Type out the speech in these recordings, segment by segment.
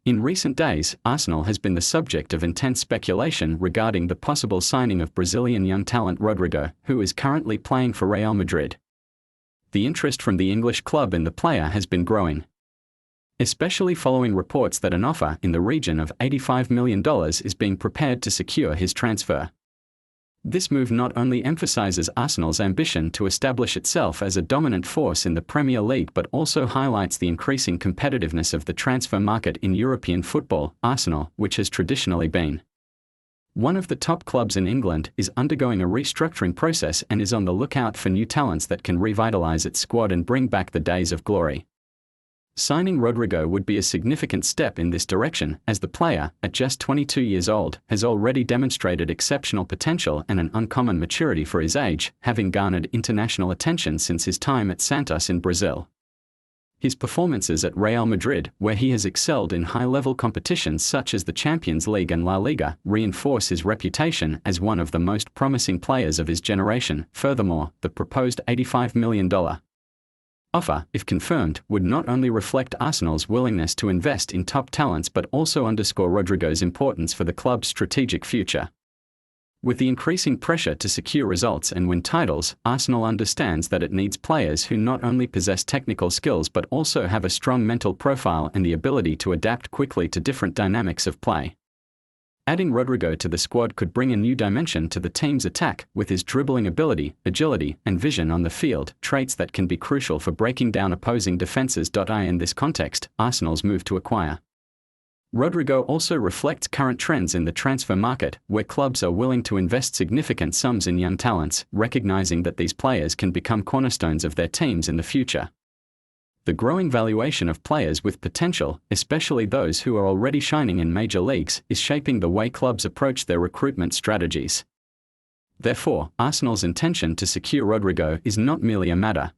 In recent days, Arsenal has been the subject of intense speculation regarding the possible signing of Brazilian young talent Rodrygo, who is currently playing for Real Madrid. The interest from the English club in the player has been growing, especially following reports that an offer in the region of $85 million is being prepared to secure his transfer. This move not only emphasizes Arsenal's ambition to establish itself as a dominant force in the Premier League but also highlights the increasing competitiveness of the transfer market in European football. Arsenal, which has traditionally been one of the top clubs in England, is undergoing a restructuring process and is on the lookout for new talents that can revitalize its squad and bring back the days of glory. Signing Rodrygo would be a significant step in this direction, as the player, at just 22 years old, has already demonstrated exceptional potential and an uncommon maturity for his age, having garnered international attention since his time at Santos in Brazil. His performances at Real Madrid, where he has excelled in high-level competitions such as the Champions League and La Liga, reinforce his reputation as one of the most promising players of his generation. Furthermore, the proposed $85 million offer, if confirmed, would not only reflect Arsenal's willingness to invest in top talents but also underscore Rodrygo's importance for the club's strategic future. With the increasing pressure to secure results and win titles, Arsenal understands that it needs players who not only possess technical skills but also have a strong mental profile and the ability to adapt quickly to different dynamics of play. Adding Rodrygo to the squad could bring a new dimension to the team's attack, with his dribbling ability, agility, and vision on the field, traits that can be crucial for breaking down opposing defenses. In this context, Arsenal's move to acquire Rodrygo also reflects current trends in the transfer market, where clubs are willing to invest significant sums in young talents, recognizing that these players can become cornerstones of their teams in the future. The growing valuation of players with potential, especially those who are already shining in major leagues, is shaping the way clubs approach their recruitment strategies. Therefore, Arsenal's intention to secure Rodrygo is not merely a matter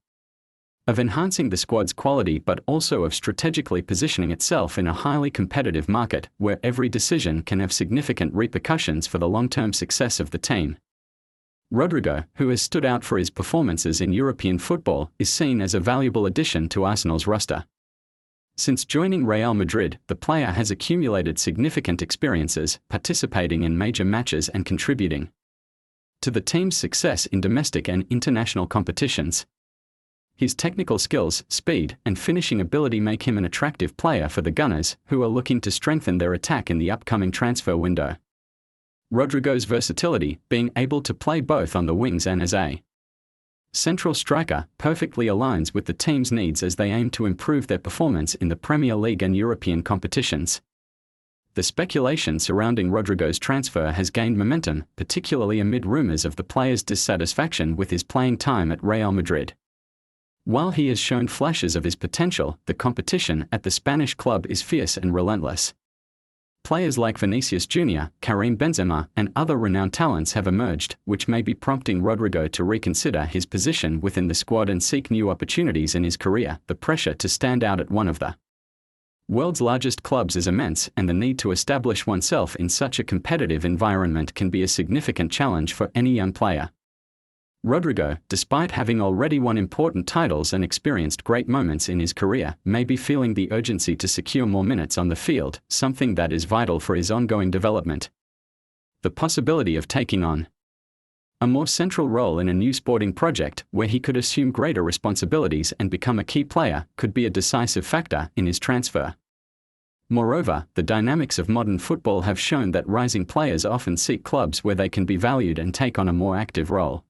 of enhancing the squad's quality but also of strategically positioning itself in a highly competitive market, where every decision can have significant repercussions for the long-term success of the team. Rodrygo, who has stood out for his performances in European football, is seen as a valuable addition to Arsenal's roster. Since joining Real Madrid, the player has accumulated significant experiences, participating in major matches and contributing to the team's success in domestic and international competitions. His technical skills, speed, and finishing ability make him an attractive player for the Gunners, who are looking to strengthen their attack in the upcoming transfer window. Rodrygo's versatility, being able to play both on the wings and as a central striker, perfectly aligns with the team's needs as they aim to improve their performance in the Premier League and European competitions. The speculation surrounding Rodrygo's transfer has gained momentum, particularly amid rumours of the player's dissatisfaction with his playing time at Real Madrid. While he has shown flashes of his potential, the competition at the Spanish club is fierce and relentless. Players like Vinicius Jr., Karim Benzema, and other renowned talents have emerged, which may be prompting Rodrygo to reconsider his position within the squad and seek new opportunities in his career. The pressure to stand out at one of the world's largest clubs is immense, and the need to establish oneself in such a competitive environment can be a significant challenge for any young player. Rodrygo, despite having already won important titles and experienced great moments in his career, may be feeling the urgency to secure more minutes on the field, something that is vital for his ongoing development. The possibility of taking on a more central role in a new sporting project, where he could assume greater responsibilities and become a key player, could be a decisive factor in his transfer. Moreover, the dynamics of modern football have shown that rising players often seek clubs where they can be valued and take on a more active role.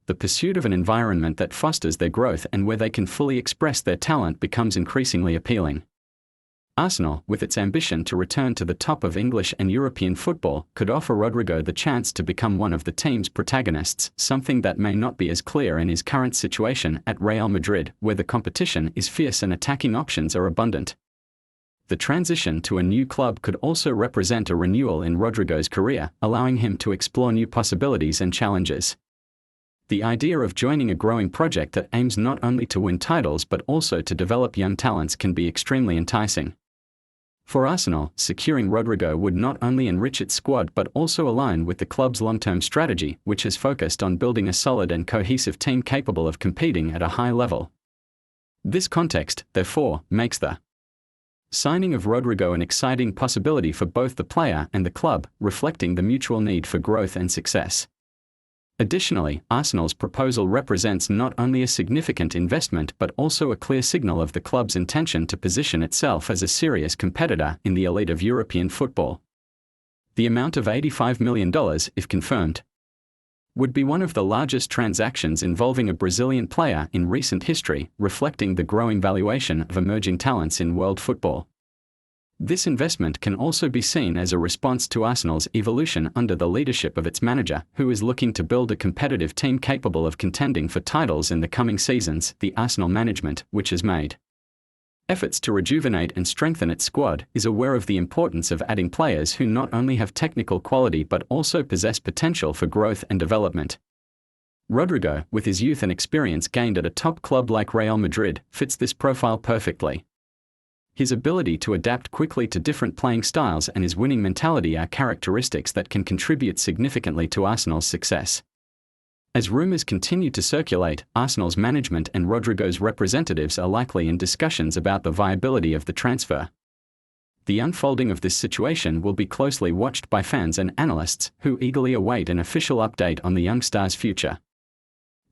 The pursuit of an environment that fosters their growth and where they can fully express their talent becomes increasingly appealing. Arsenal, with its ambition to return to the top of English and European football, could offer Rodrygo the chance to become one of the team's protagonists, something that may not be as clear in his current situation at Real Madrid, where the competition is fierce and attacking options are abundant. The transition to a new club could also represent a renewal in Rodrygo's career, allowing him to explore new possibilities and challenges. The idea of joining a growing project that aims not only to win titles but also to develop young talents can be extremely enticing. For Arsenal, securing Rodrygo would not only enrich its squad but also align with the club's long-term strategy, which has focused on building a solid and cohesive team capable of competing at a high level. This context, therefore, makes the signing of Rodrygo an exciting possibility for both the player and the club, reflecting the mutual need for growth and success. Additionally, Arsenal's proposal represents not only a significant investment but also a clear signal of the club's intention to position itself as a serious competitor in the elite of European football. The amount of $85 million, if confirmed, would be one of the largest transactions involving a Brazilian player in recent history, reflecting the growing valuation of emerging talents in world football. This investment can also be seen as a response to Arsenal's evolution under the leadership of its manager, who is looking to build a competitive team capable of contending for titles in the coming seasons. The Arsenal management, which has made efforts to rejuvenate and strengthen its squad, is aware of the importance of adding players who not only have technical quality but also possess potential for growth and development. Rodrygo, with his youth and experience gained at a top club like Real Madrid, fits this profile perfectly. His ability to adapt quickly to different playing styles and his winning mentality are characteristics that can contribute significantly to Arsenal's success. As rumors continue to circulate, Arsenal's management and Rodrygo's representatives are likely in discussions about the viability of the transfer. The unfolding of this situation will be closely watched by fans and analysts, who eagerly await an official update on the young star's future.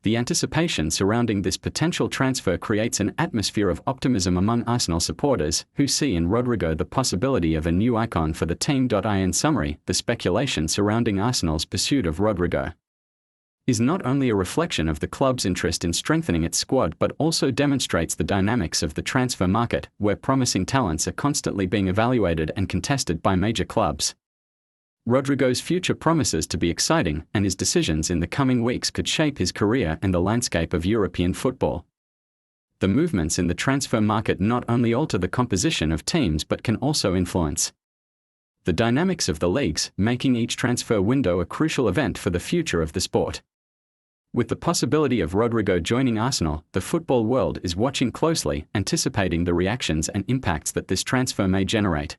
The anticipation surrounding this potential transfer creates an atmosphere of optimism among Arsenal supporters, who see in Rodrygo the possibility of a new icon for the team. In summary, the speculation surrounding Arsenal's pursuit of Rodrygo is not only a reflection of the club's interest in strengthening its squad but also demonstrates the dynamics of the transfer market, where promising talents are constantly being evaluated and contested by major clubs. Rodrygo's future promises to be exciting, and his decisions in the coming weeks could shape his career and the landscape of European football. The movements in the transfer market not only alter the composition of teams but can also influence the dynamics of the leagues, making each transfer window a crucial event for the future of the sport. With the possibility of Rodrygo joining Arsenal, the football world is watching closely, anticipating the reactions and impacts that this transfer may generate.